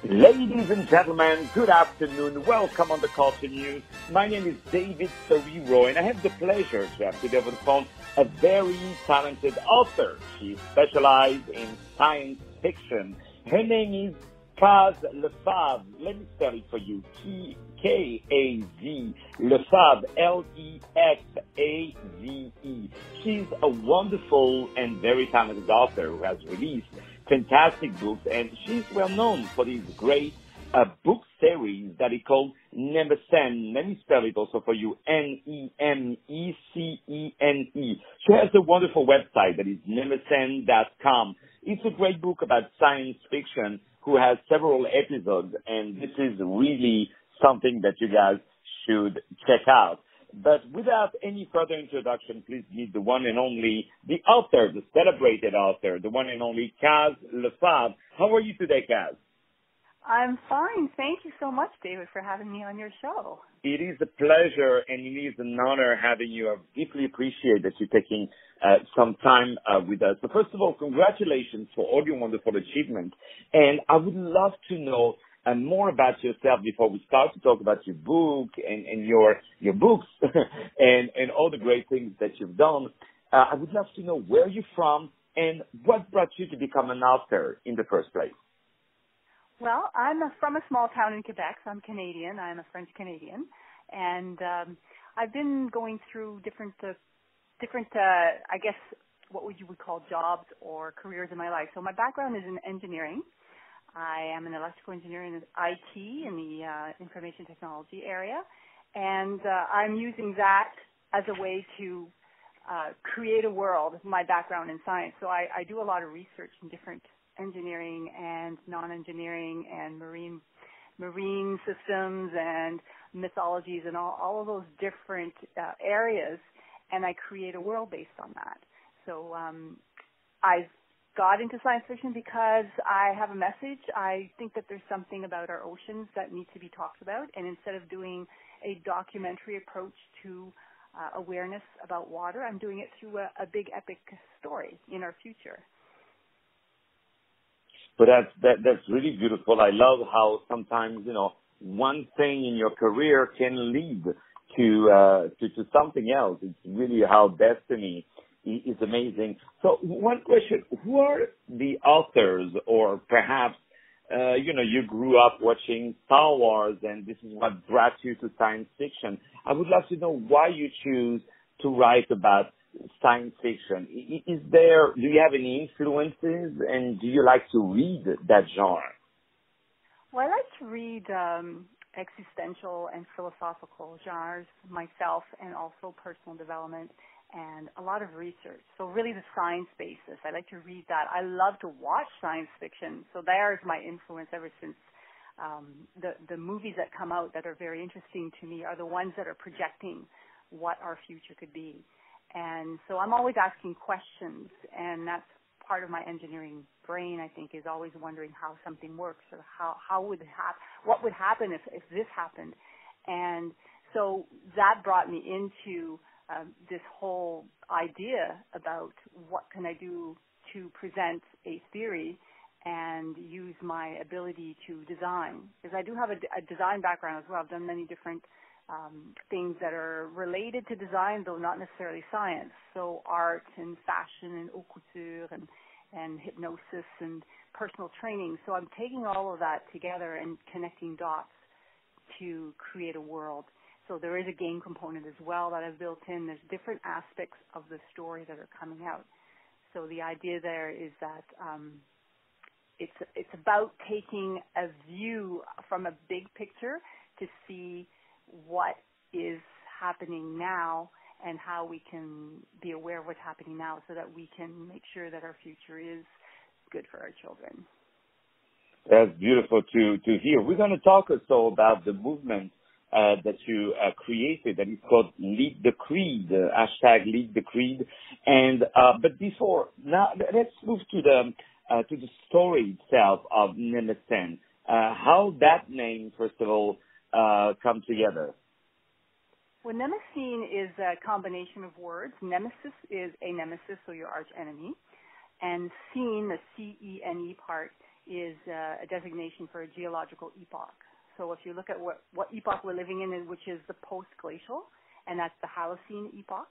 Ladies and gentlemen, good afternoon. Welcome on the Culture News. My name is David Serero, and I have the pleasure to have today over the phone a very talented author. She specializes in science fiction. Her name is Kaz Lefave. Let me spell it for you. K-A-Z, Lefave, L-E-F-A-V-E. She's a wonderful and very talented author who has released fantastic books, and she's well known for these great book series that he called Nemecene. Let me spell it also for you, Nemecene. She has a wonderful website that is nemecene.com. It's a great book about science fiction who has several episodes, and this is really something that you guys should check out. But without any further introduction, please meet the one and only, the author, the celebrated author, the one and only Kaz Lefave. How are you today, Kaz? I'm fine. Thank you so much, David, for having me on your show. It is a pleasure and it is an honor having you. I deeply appreciate that you're taking some time with us. So first of all, congratulations for all your wonderful achievements. And I would love to know more about yourself before we start to talk about your book and your books and all the great things that you've done. I would love to know where you're from and what brought you to become an author in the first place. Well, I'm from a small town in Quebec, so I'm Canadian. I'm a French Canadian, and I've been going through different, I guess, what you would call jobs or careers in my life. So my background is in engineering. I am an electrical engineer in IT in the information technology area, and I'm using that as a way to create a world, my background in science. So I do a lot of research in different engineering and non-engineering and marine systems and mythologies and all of those different areas, and I create a world based on that. So I've got into science fiction because I have a message. I think that there's something about our oceans that needs to be talked about, and instead of doing a documentary approach to awareness about water, I'm doing it through a big epic story in our future. But that's really beautiful. I love how sometimes, one thing in your career can lead to something else. It's really how destiny is amazing. So one question, who are the authors, or perhaps, you grew up watching Star Wars and this is what brought you to science fiction. I would love to know why you choose to write about science fiction. Do you have any influences, and do you like to read that genre? Well, I like to read existential and philosophical genres myself, and also personal development and a lot of research. So really the science basis. I like to read that. I love to watch science fiction. So there's my influence ever since the movies that come out that are very interesting to me are the ones that are projecting what our future could be. And so I'm always asking questions, and that's part of my engineering brain, I think, is always wondering how something works, or what would happen if this happened. And so that brought me into this whole idea about what can I do to present a theory and use my ability to design. Because I do have a design background as well. I've done many different things that are related to design, though not necessarily science. So art and fashion and haute couture and hypnosis and personal training. So I'm taking all of that together and connecting dots to create a world. So there is a game component as well that I've built in. There's different aspects of the story that are coming out. So the idea there is that it's about taking a view from a big picture to see what is happening now and how we can be aware of what's happening now so that we can make sure that our future is good for our children. That's beautiful to hear. We're going to talk also about the movement that you created, that is called Lead the Creed, hashtag Lead the Creed. And but before, now let's move to the story itself of Nemecene. How that name, first of all, come together? Well, Nemecene is a combination of words. Nemesis is a nemesis, so your arch enemy. And scene, the C-E-N-E part, is a designation for a geological epoch. So if you look at what epoch we're living in, which is the post-glacial, and that's the Holocene epoch,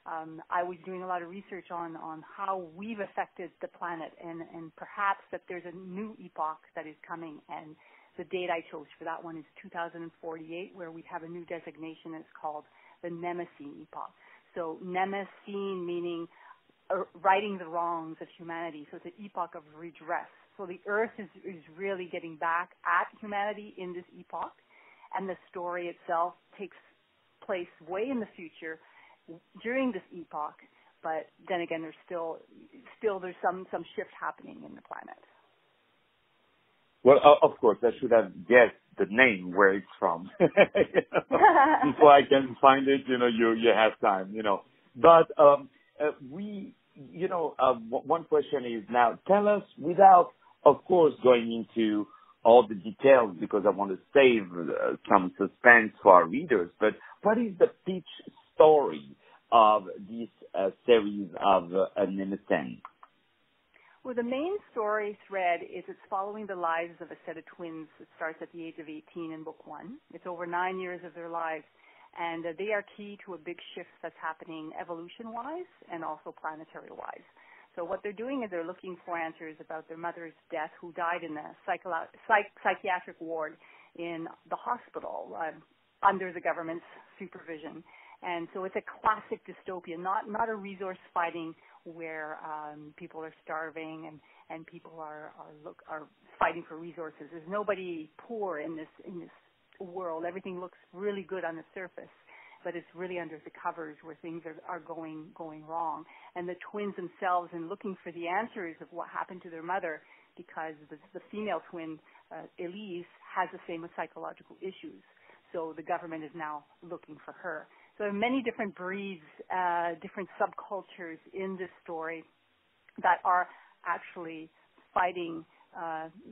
I was doing a lot of research on how we've affected the planet, and perhaps that there's a new epoch that is coming. And the date I chose for that one is 2048, where we have a new designation. It's called the Nemecene epoch. So Nemecene meaning righting the wrongs of humanity. So it's an epoch of redress. So the Earth is really getting back at humanity in this epoch, and the story itself takes place way in the future during this epoch. But then again, there's still there's some shift happening in the planet. Well, of course, I should have guessed the name where it's from. Before I can find it, you have time, But one question is now, tell us, without, of course, going into all the details, because I want to save some suspense for our readers, but what is the pitch story of this series of Nemecene? Well, the main story thread is it's following the lives of a set of twins. It starts at the age of 18 in book 1. It's over 9 years of their lives, and they are key to a big shift that's happening evolution-wise and also planetary-wise. So what they're doing is they're looking for answers about their mother's death, who died in a psychiatric ward in the hospital under the government's supervision. And so it's a classic dystopia, not a resource fighting where people are starving and people are fighting for resources. There's nobody poor in this world. Everything looks really good on the surface, but it's really under the covers where things are going wrong. And the twins themselves, in looking for the answers of what happened to their mother, because the female twin, Elise, has the same psychological issues. So the government is now looking for her. So there are many different breeds, different subcultures in this story that are actually fighting,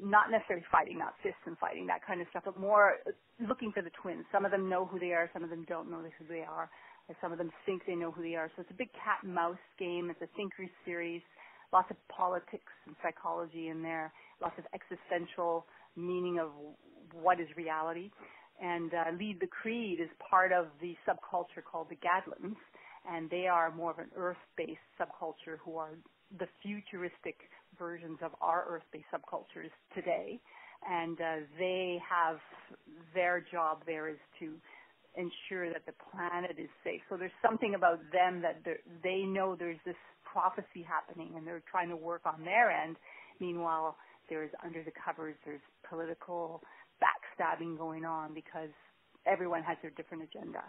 not necessarily fighting, not fists and fighting, that kind of stuff, but more looking for the twins. Some of them know who they are, some of them don't know who they are, and some of them think they know who they are. So it's a big cat and mouse game. It's a thinker series, lots of politics and psychology in there, lots of existential meaning of what is reality. And Lead the Creed is part of the subculture called the Gadlins, and they are more of an Earth-based subculture who are the futuristic versions of our Earth-based subcultures today. And they have, their job there is to ensure that the planet is safe. So there's something about them that they know there's this prophecy happening, and they're trying to work on their end. Meanwhile, there's under the covers, there's political backstabbing going on because everyone has their different agenda.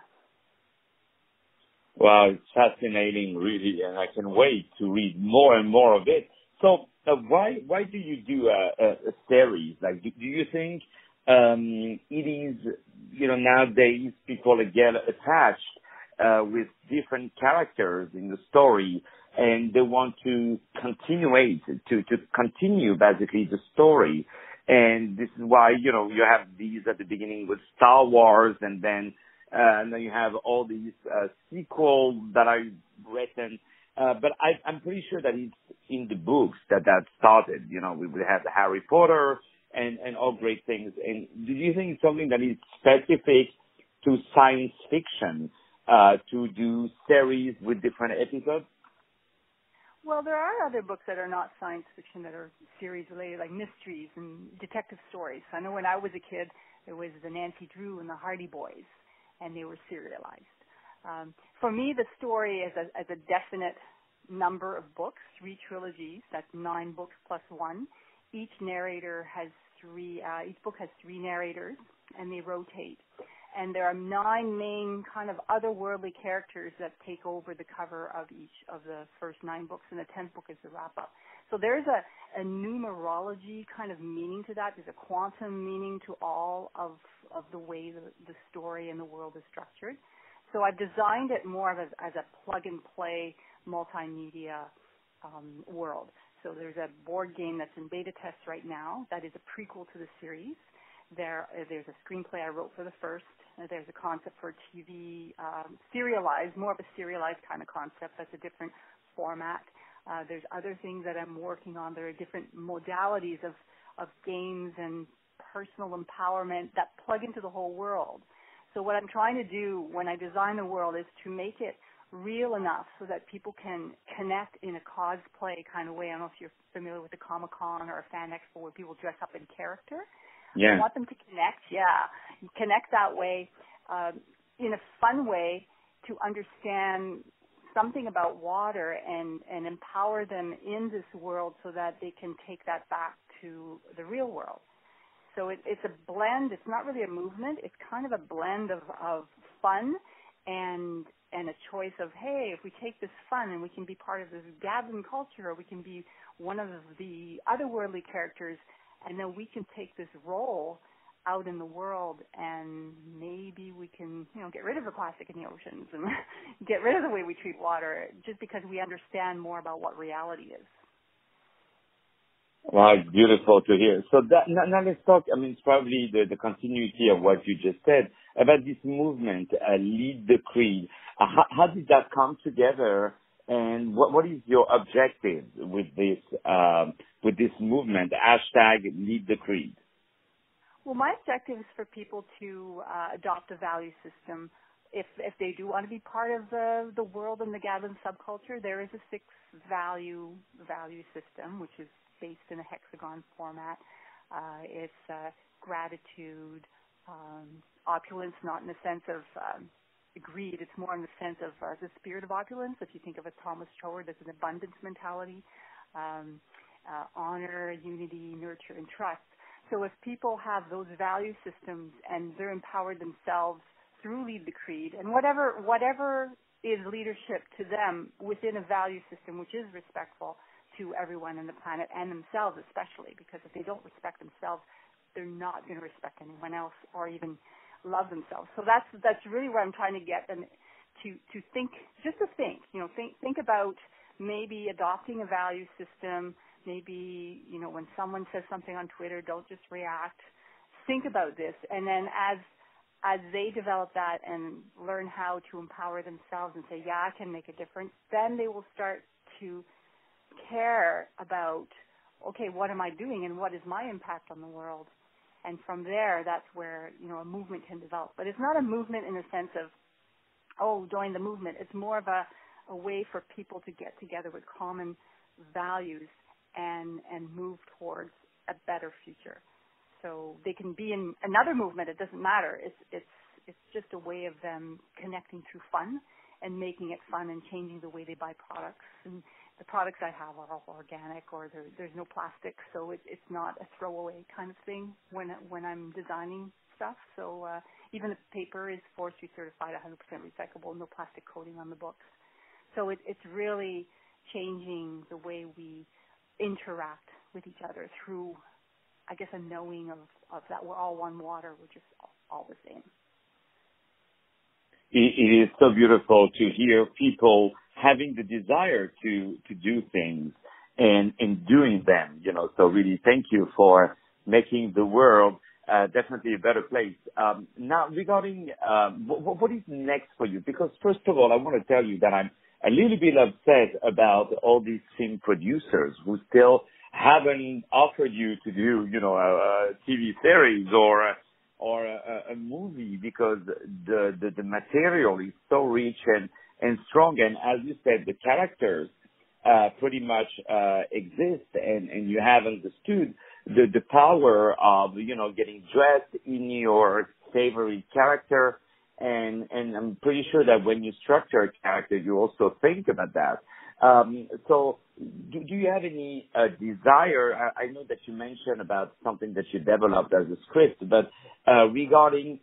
Wow, it's fascinating, really, and I can wait to read more and more of it. So, why do you do a series? Like, do you think it is, nowadays people get attached with different characters in the story, and they want to continue basically the story. And this is why, you have these at the beginning with Star Wars, and then you have all these sequels that are written. But I'm pretty sure that it's in the books that started. We have the Harry Potter and all great things. And do you think it's something that is specific to science fiction to do series with different episodes? Well, there are other books that are not science fiction that are series related, like mysteries and detective stories. I know when I was a kid, there was the Nancy Drew and the Hardy Boys, and they were serialized. For me, the story is a definite number of books, 3 trilogies. That's 9 books plus 1. Each narrator has 3. Each book has 3 narrators, and they rotate. And there are 9 main kind of otherworldly characters that take over the cover of each of the first 9 books, and the 10th book is the wrap-up. So there's a numerology kind of meaning to that. There's a quantum meaning to all of the way the story and the world is structured. So I've designed it more of as a plug-and-play multimedia world. So there's a board game that's in beta test right now that is a prequel to the series. There's a screenplay I wrote for the first. There's a concept for TV serialized, more of a serialized kind of concept. That's a different format. There's other things that I'm working on. There are different modalities of games and personal empowerment that plug into the whole world. So what I'm trying to do when I design the world is to make it real enough so that people can connect in a cosplay kind of way. I don't know if you're familiar with the Comic-Con or a Fan Expo where people dress up in character. Yeah. I want them to connect that way, in a fun way, to understand something about water and empower them in this world so that they can take that back to the real world. So it's a blend. It's not really a movement. It's kind of a blend of fun and a choice of, hey, if we take this fun and we can be part of this gathering culture, or we can be one of the otherworldly characters, and then we can take this role out in the world, and maybe we can, get rid of the plastic in the oceans and get rid of the way we treat water, just because we understand more about what reality is. Wow, it's beautiful to hear. So now let's talk, it's probably the continuity of what you just said about this movement, Lead the Creed. How did that come together, and what is your objective with this movement, #Lead the Creed? Well, my objective is for people to adopt a value system. If they do want to be part of the world and the gathering subculture, there is a 6 value system, which is based in a hexagon format. It's gratitude, opulence, not in the sense of greed. It's more in the sense of the spirit of opulence. If you think of a Thomas Troward, there's an abundance mentality, honor, unity, nurture, and trust. So if people have those value systems and they're empowered themselves through Lead the Creed, and whatever is leadership to them within a value system which is respectful to everyone on the planet and themselves especially, because if they don't respect themselves, they're not going to respect anyone else or even love themselves. So that's really where I'm trying to get them to think, think about maybe adopting a value system. Maybe, when someone says something on Twitter, don't just react. Think about this, and then as they develop that and learn how to empower themselves and say, yeah, I can make a difference, then they will start to care about, okay, what am I doing and what is my impact on the world? And from there, that's where, a movement can develop. But it's not a movement in the sense of, join the movement. It's more of a way for people to get together with common values and move towards a better future. So they can be in another movement. It doesn't matter. It's just a way of them connecting through fun and making it fun and changing the way they buy products. And the products I have are all organic, or there's no plastic, so it's not a throwaway kind of thing when I'm designing stuff. So even the paper is forestry certified, 100% recyclable, no plastic coating on the books. So it's really changing the way we interact with each other through, I guess, a knowing of that we're all one water, we're just all the same. It is so beautiful to hear people having the desire to do things and doing them, so really thank you for making the world definitely a better place. Now, regarding what is next for you? Because first of all, I want to tell you that I'm a little bit upset about all these film producers who still haven't offered you to do, a TV series or a movie, because the material is so rich and strong, and as you said, the characters pretty much exist, and you have understood the power of getting dressed in your favorite character, and I'm pretty sure that when you structure a character, you also think about that. So do you have any desire? I know that you mentioned about something that you developed as a script, but regarding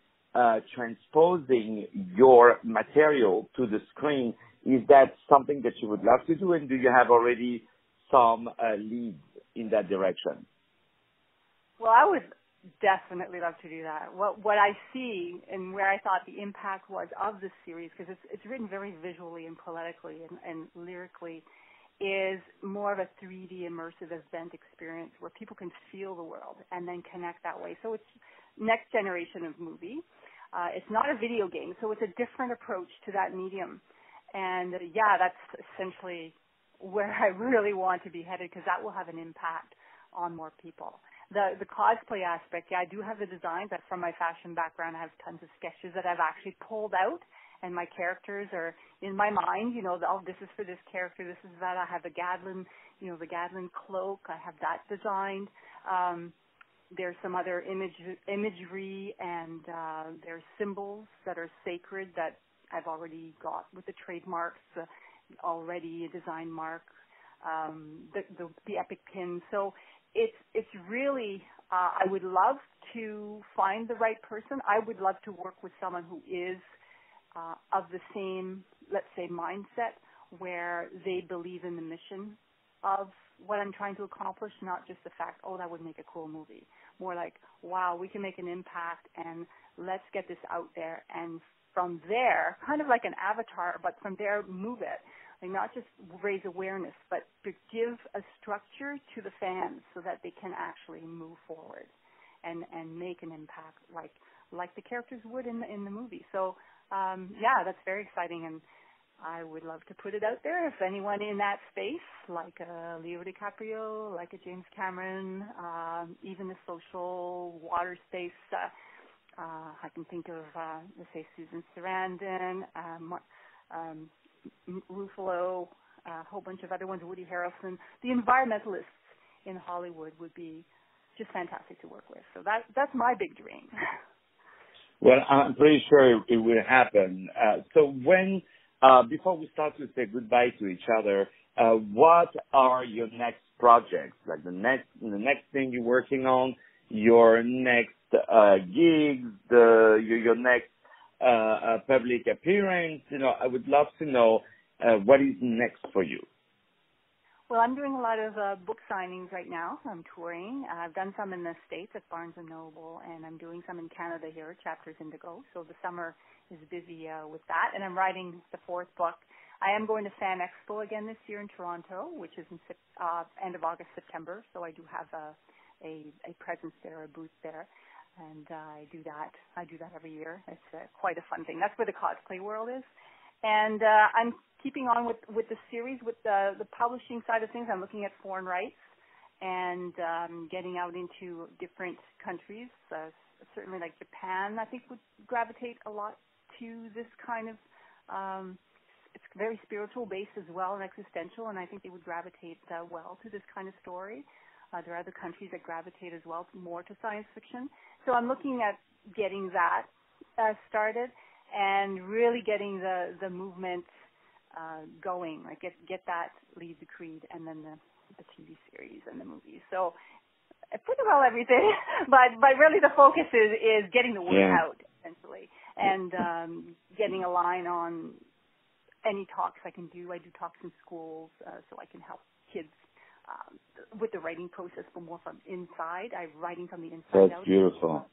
transposing your material to the screen, is that something that you would love to do, and do you have already some leads in that direction? Well, I would definitely love to do that. What I see and where I thought the impact was of this series, because it's written very visually and poetically and lyrically, is more of a 3D immersive event experience where people can feel the world and then connect that way. So it's next generation of movie. It's not a video game, so it's a different approach to that medium. And that's essentially where I really want to be headed, because that will have an impact on more people. the cosplay aspect, yeah, I do have the designs. That from my fashion background, I have tons of sketches that I've actually pulled out, and my characters are in my mind. You know, oh, this is for this character, this is that. I have the Gadlin, you know, the Gadlin cloak. I have that designed. There's some other imagery, and there's symbols that are sacred that I've already got with the trademarks, already a design mark, the epic pin. So it's really, I would love to find the right person. I would love to work with someone who is of the same, let's say, mindset, where they believe in the mission of what I'm trying to accomplish, not just the fact, oh, that would make a cool movie. More like, wow, we can make an impact, and let's get this out there. And from there, kind of like an avatar, but from there, move it. Like not just raise awareness, but to give a structure to the fans so that they can actually move forward and make an impact like the characters would in the movie. So, yeah, that's very exciting, and I would love to put it out there. If anyone in that space, like a Leo DiCaprio, like a James Cameron, even the social water space, I can think of, let's say, Susan Sarandon, Ruffalo, a whole bunch of other ones, Woody Harrelson. The environmentalists in Hollywood would be just fantastic to work with. So that's my big dream. Well, I'm pretty sure it will happen. So when, before we start to say goodbye to each other, what are your next projects? Like the next thing you're working on, your next gigs, your next public appearance? You know, I would love to know what is next for you. Well, I'm doing a lot of book signings right now. I'm touring. I've done some in the States at Barnes & Noble, and I'm doing some in Canada here at Chapters Indigo. So the summer is busy with that. And I'm writing the fourth book. I am going to Fan Expo again this year in Toronto, which is in end of August, September. So I do have a presence there, a booth there. And I do that every year. It's quite a fun thing. That's where the cosplay world is. And I'm keeping on with the series, with the publishing side of things. I'm looking at foreign rights and getting out into different countries. Certainly like Japan, I think, would gravitate a lot to this kind of, it's very spiritual based as well and existential, and I think they would gravitate well to this kind of story. There are other countries that gravitate as well more to science fiction. So I'm looking at getting that started and really getting the movement going, like get that lead the creed and then the TV series and the movies. So I pretty well everything, but really the focus is getting the word out essentially, and getting a line on any talks I can do. I do talks in schools, so I can help kids with the writing process, but more from inside. I'm writing from the inside out. That's beautiful.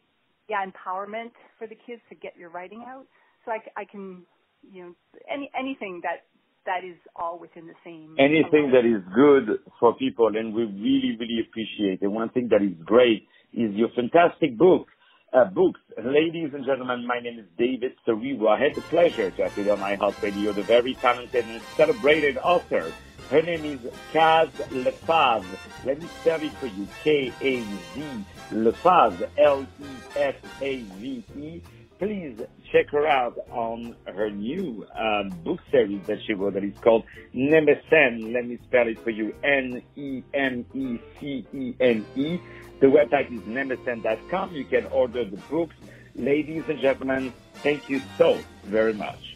Yeah, empowerment for the kids to get your writing out. So I can, you know, anything that is all within the same. Anything that is good for people, and we really, really appreciate it. One thing that is great is your fantastic books. Ladies and gentlemen, my name is David Serero. I had the pleasure to appear on iHeartRadio, the very talented and celebrated author. Her name is Kaz Lefave. Let me spell it for you. K-A-Z Lefave, L-E-F-A-V-E. Please check her out on her new book series that she wrote that is called Nemecene. Let me spell it for you. N-E-M-E-C-E-N-E. The website is nemecene.com. You can order the books. Ladies and gentlemen, thank you so very much.